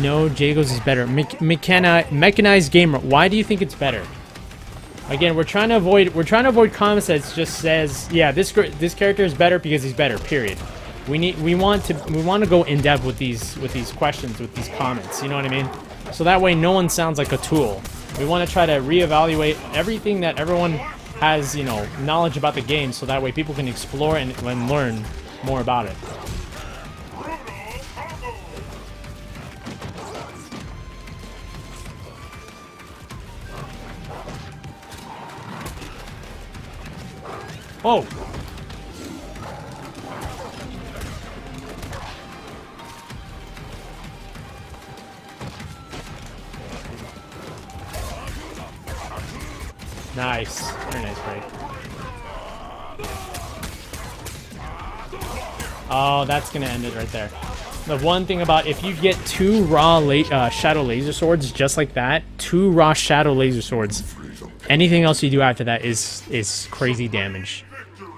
No, Jago's is better. Mechanized gamer. Why do you think it's better? Again, we're trying to avoid comments that just says, yeah, this character is better because he's better. Period. We want to go in depth with these questions, with these comments. You know what I mean? So that way, no one sounds like a tool. We want to try to reevaluate everything that everyone has, you know, knowledge about the game, so that way people can explore and learn more about it. Oh! Nice. Very nice break. Oh, that's gonna end it right there. The one thing about if you get two raw shadow laser swords just like that, two raw shadow laser swords, anything else you do after that is crazy damage.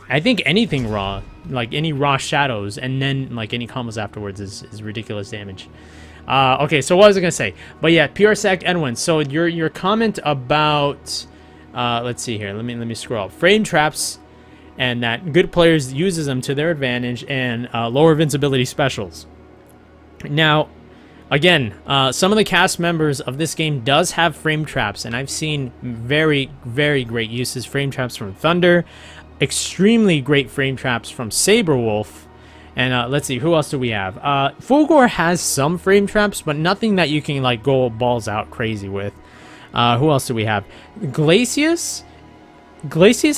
I think anything raw, like any raw shadows, and then like any combos afterwards is ridiculous damage. Okay, so what was I gonna say? But yeah, pure sec Edwin. So your comment about let's see here. Let me scroll up. Frame traps, and that good players uses them to their advantage, and lower invincibility specials. Now, again, some of the cast members of this game does have frame traps, and I've seen very, very great uses. Frame traps from Thunder. Extremely great frame traps from Saberwolf. And let's see, who else do we have? Fulgor has some frame traps, but nothing that you can like go balls out crazy with. Who else do we have? Glacius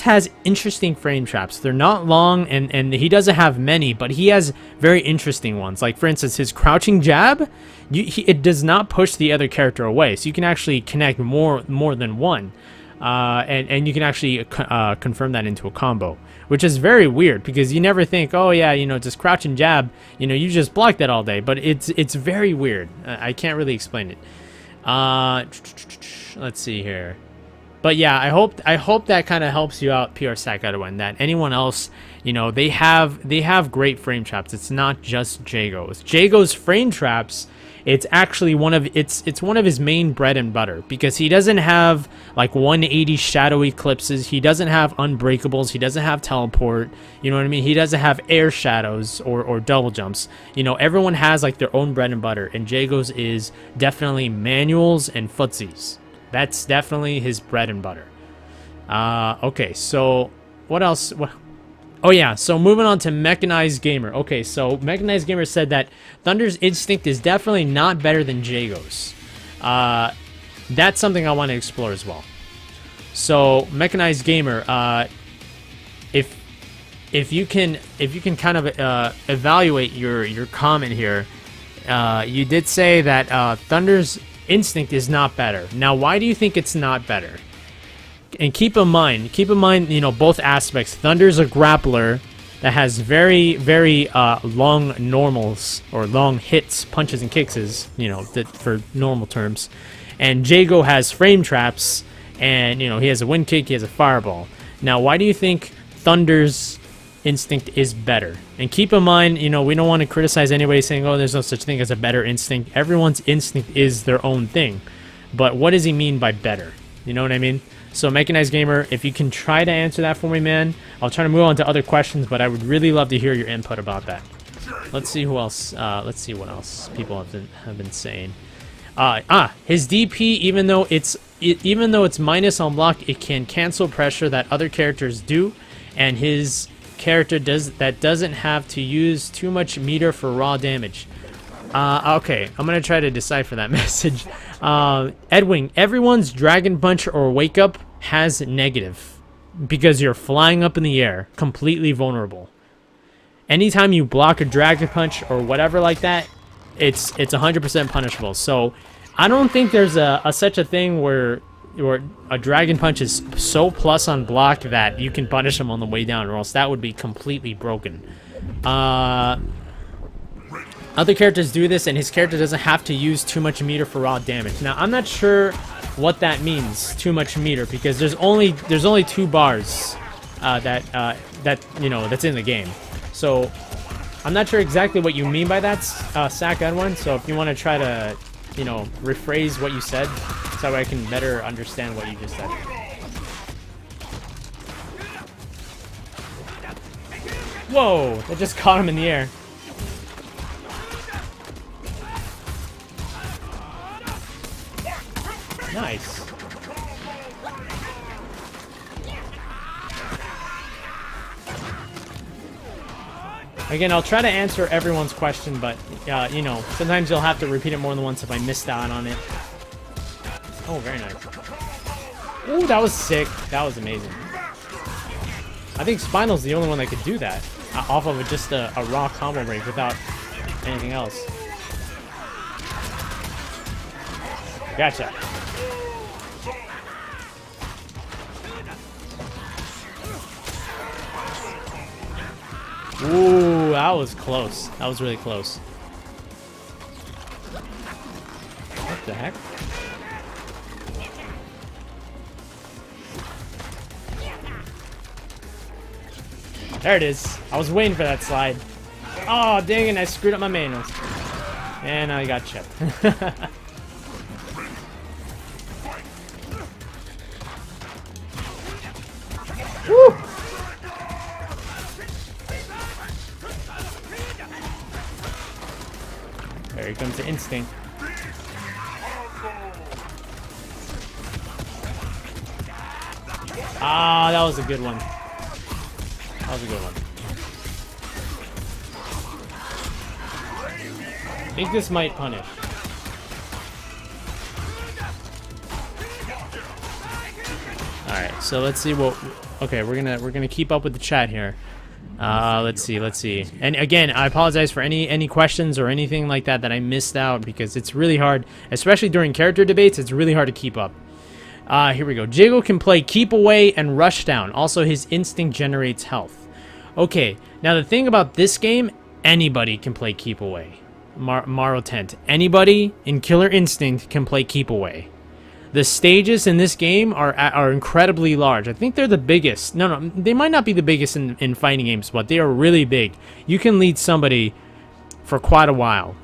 has interesting frame traps. They're not long, and he doesn't have many, but he has very interesting ones. Like, for instance, his crouching jab, it does not push the other character away, so you can actually connect more than one. And you can actually confirm that into a combo, which is very weird because you never think, oh yeah, you know, just crouch and jab, you know, you just block that all day. But it's very weird. I can't really explain it. Let's see here. But yeah, I hope that kind of helps you out, PR Sack Edwin. That anyone else, you know, they have great frame traps. It's not just Jago's. Jago's frame traps. It's actually one of his main bread and butter because he doesn't have like 180 shadow eclipses. He doesn't have unbreakables. He doesn't have teleport. You know what I mean? He doesn't have air shadows or double jumps. You know, everyone has like their own bread and butter, and Jago's is definitely manuals and footsies. That's definitely his bread and butter. Okay, so what else? Oh yeah, so moving on to Mechanized Gamer. Okay, so Mechanized Gamer said that Thunder's Instinct is definitely not better than Jago's. That's something I want to explore as well. So Mechanized Gamer, if you can kind of evaluate your comment here, you did say that Thunder's Instinct is not better. Now, why do you think it's not better? And keep in mind, you know, both aspects. Thunder's a grappler that has very, very long normals, or long hits, punches and kicks, you know, for normal terms. And Jago has frame traps, and, you know, he has a wind kick, he has a fireball. Now, why do you think Thunder's instinct is better? And keep in mind, you know, we don't want to criticize anybody saying, oh, there's no such thing as a better instinct. Everyone's instinct is their own thing. But what does he mean by better? You know what I mean? So, Mechanized Gamer, if you can try to answer that for me, man, I'll try to move on to other questions, but I would really love to hear your input about that. Let's see who else. Let's see what else people have been saying. His DP, even though it's minus on block, it can cancel pressure that other characters do, and his character doesn't have to use too much meter for raw damage. Okay, I'm gonna try to decipher that message. Edwin, everyone's Dragon Punch or Wake Up has negative because you're flying up in the air, completely vulnerable. Anytime you block a Dragon Punch or whatever like that, it's 100% punishable. So I don't think there's such a thing where a Dragon Punch is so plus on block that you can punish him on the way down, or else that would be completely broken. Other characters do this, and his character doesn't have to use too much meter for raw damage. Now, I'm not sure what that means, too much meter, because there's only 2 bars that's in the game. So I'm not sure exactly what you mean by that, Sack Edwin. So if you want to try to, rephrase what you said, so that way I can better understand what you just said. Whoa! That just caught him in the air. Nice. Again, I'll try to answer everyone's question, but, sometimes you'll have to repeat it more than once if I missed out on it. Oh, very nice. Ooh, that was sick. That was amazing. I think Spinal's the only one that could do that. Off of just a raw combo break without anything else. Gotcha. Ooh, that was close. That was really close. What the heck? There it is. I was waiting for that slide. Oh, dang it, I screwed up my manuals. And I got chipped. Woo! Here comes the instinct. Ah, that was a good one. That was a good one. I think this might punish. Alright, so let's see what... Okay, we're gonna keep up with the chat here. Let's see. And again, I apologize for any questions or anything like that I missed out, because it's really hard, especially during character debates, it's really hard to keep up. Here we go. Jago can play Keep Away and Rush Down. Also, his instinct generates health. Okay, now the thing about this game, anybody can play Keep Away. Maro Tent. Anybody in Killer Instinct can play Keep Away. The stages in this game are incredibly large. I think they're the biggest. No, they might not be the biggest in fighting games, but they are really big. You can lead somebody for quite a while.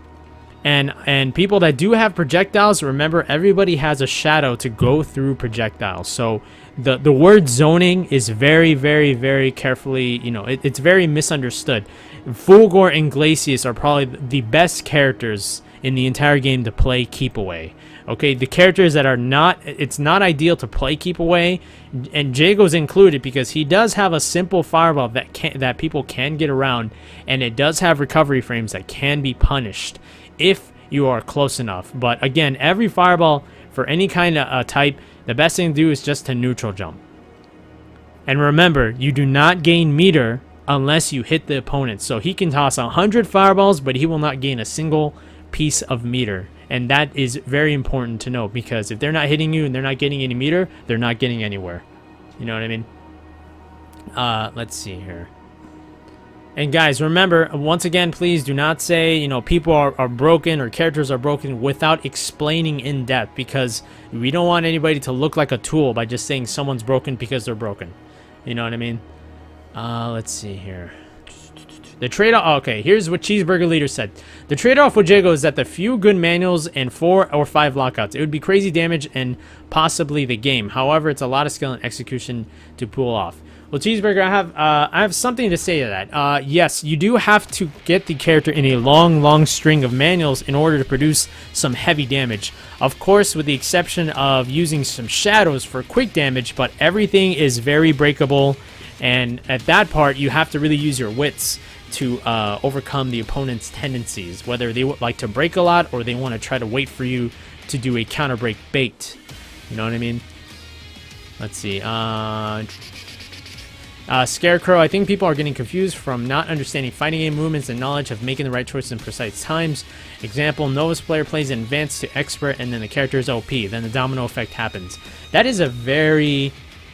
And people that do have projectiles, remember, everybody has a shadow to go through projectiles. So the word zoning is very, very, very carefully, it's very misunderstood. Fulgor and Glacius are probably the best characters in the entire game to play Keep Away. Okay, the characters that are not, it's not ideal to play Keep Away, and Jago's included because he does have a simple fireball that people can get around, and it does have recovery frames that can be punished if you are close enough. But again, every fireball for any kind of type, the best thing to do is just to neutral jump. And remember, you do not gain meter unless you hit the opponent. So he can toss 100 fireballs, but he will not gain a single piece of meter. And that is very important to know, because if they're not hitting you and they're not getting any meter, they're not getting anywhere. You know what I mean? Let's see here. And guys, remember, once again, please do not say, people are broken or characters are broken without explaining in depth, because we don't want anybody to look like a tool by just saying someone's broken because they're broken. You know what I mean? Let's see here. The trade-off, okay, here's what Cheeseburger Leader said. The trade-off with Jago is that the few good manuals and 4 or 5 lockouts. It would be crazy damage and possibly the game. However, it's a lot of skill and execution to pull off. Well, Cheeseburger, I have something to say to that. Yes, you do have to get the character in a long string of manuals in order to produce some heavy damage. Of course, with the exception of using some shadows for quick damage, but everything is very breakable. And at that part, you have to really use your wits to overcome the opponent's tendencies, whether they would like to break a lot or they want to try to wait for you to do a counter break bait. You know what I mean? Let's see. Scarecrow, I think people are getting confused from not understanding fighting game movements and knowledge of making the right choices in precise times. Example, novice player plays advanced to expert and then the character is OP. Then the domino effect happens. That is a very,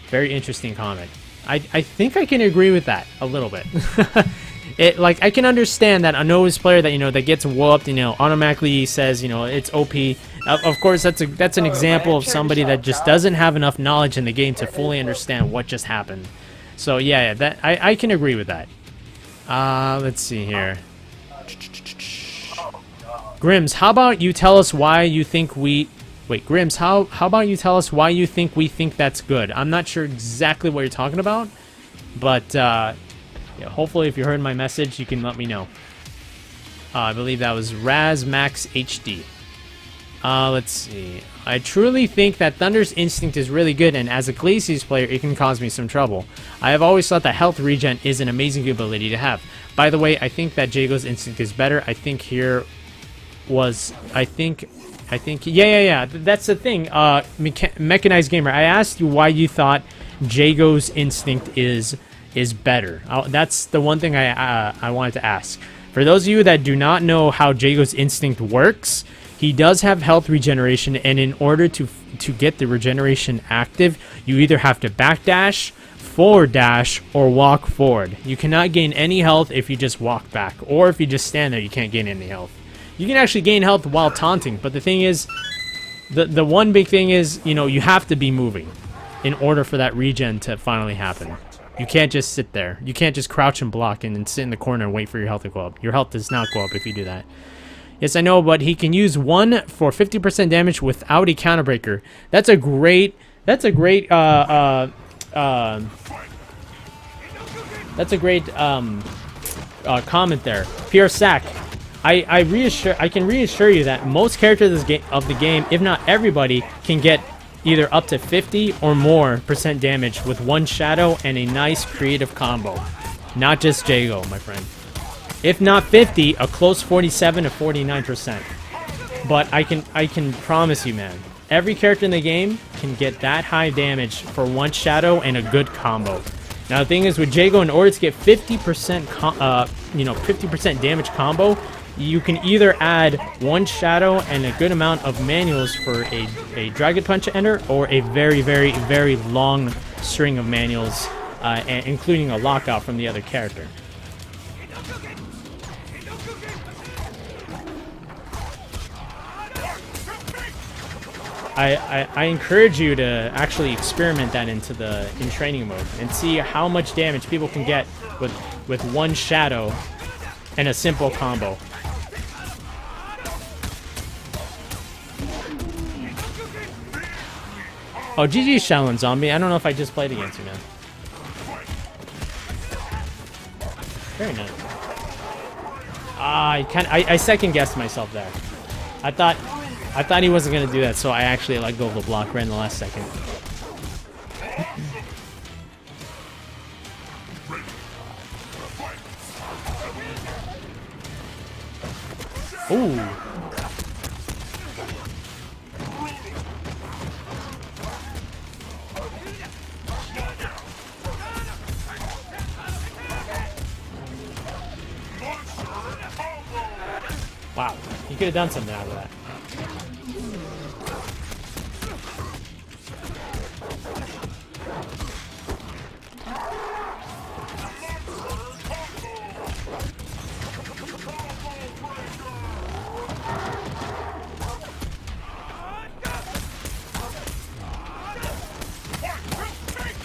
very interesting comment. I think I can agree with that a little bit. it, like, I can understand that a novice player that, you know, that gets whooped, you know, automatically says, you know, it's OP. Of course, that's an example of somebody that just doesn't have enough knowledge in the game to fully understand what just happened. So yeah, that I can agree with that. Let's see here. Grims, how about you tell us why you think we... Wait, Grims, how about you tell us why you think we think that's good? I'm not sure exactly what you're talking about, but yeah, hopefully if you heard my message, you can let me know. I believe that was Raz Max HD. Let's see. I truly think that Thunder's Instinct is really good, and as a Glacius player, it can cause me some trouble. I have always thought that health regen is an amazing ability to have. By the way, I think that Jago's Instinct is better. I think here was... I think... Yeah. That's the thing. Mechanized Gamer, I asked you why you thought Jago's Instinct is better. That's the one thing I wanted to ask. For those of you that do not know how Jago's Instinct works, he does have health regeneration, and in order to get the regeneration active, you either have to backdash, forward dash, or walk forward. You cannot gain any health if you just walk back, or if you just stand there, you can't gain any health. You can actually gain health while taunting, but the thing is, the one big thing is, you know, you have to be moving in order for that regen to finally happen. You can't just sit there. You can't just crouch and block and then sit in the corner and wait for your health to go up. Your health does not go up if you do that. Yes, I know, but he can use one for 50% damage without a counterbreaker. That's a great comment there. Pure Sack. I can reassure you that most characters of the game, if not everybody, can get either up to 50 or more % damage with one shadow and a nice creative combo. Not just Jago, my friend. If not 50, a close 47 to 49%. But I can promise you, man, every character in the game can get that high damage for one shadow and a good combo. Now the thing is, with Jago, in order to get 50% 50% damage combo, you can either add one shadow and a good amount of manuals for a Dragon Punch ender, or a very, very, very long string of manuals, including a lockout from the other character. I encourage you to actually experiment that in training mode and see how much damage people can get with one shadow and a simple combo. Oh, GG Shaolin Zombie. I don't know if I just played against you, man. Very nice. I second guessed myself there. I thought he wasn't gonna do that, so I actually let go of the block right in the last second. Ooh. Wow, he could have done something out of that.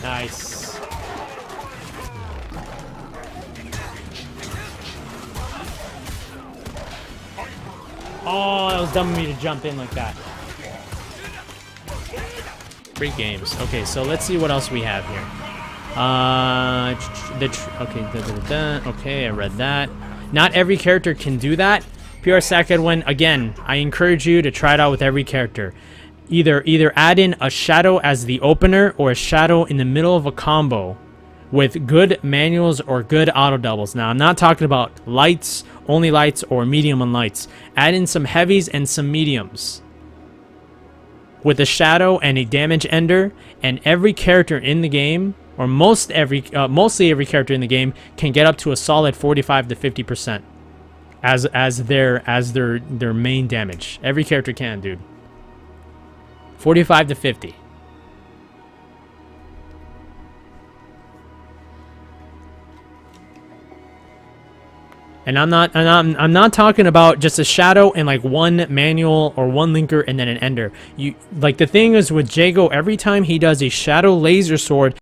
Nice. Oh, that was dumb of me to jump in like that. Great games. Okay, so let's see what else we have here. Okay, I read that. Not every character can do that. PR Sakadwin, again, I encourage you to try it out with every character. Either add in a shadow as the opener or a shadow in the middle of a combo with good manuals or good auto doubles. Now, I'm not talking about lights, only lights, or medium on lights. Add in some heavies and some mediums with a shadow and a damage ender, and every character in the game, or mostly every character in the game, can get up to a solid 45 to 50% as their main damage. Every character can, dude. 45 to 50. And I'm not talking about just a shadow and like one manual or one linker and then an ender. You like the thing is with Jago, every time he does a shadow laser sword,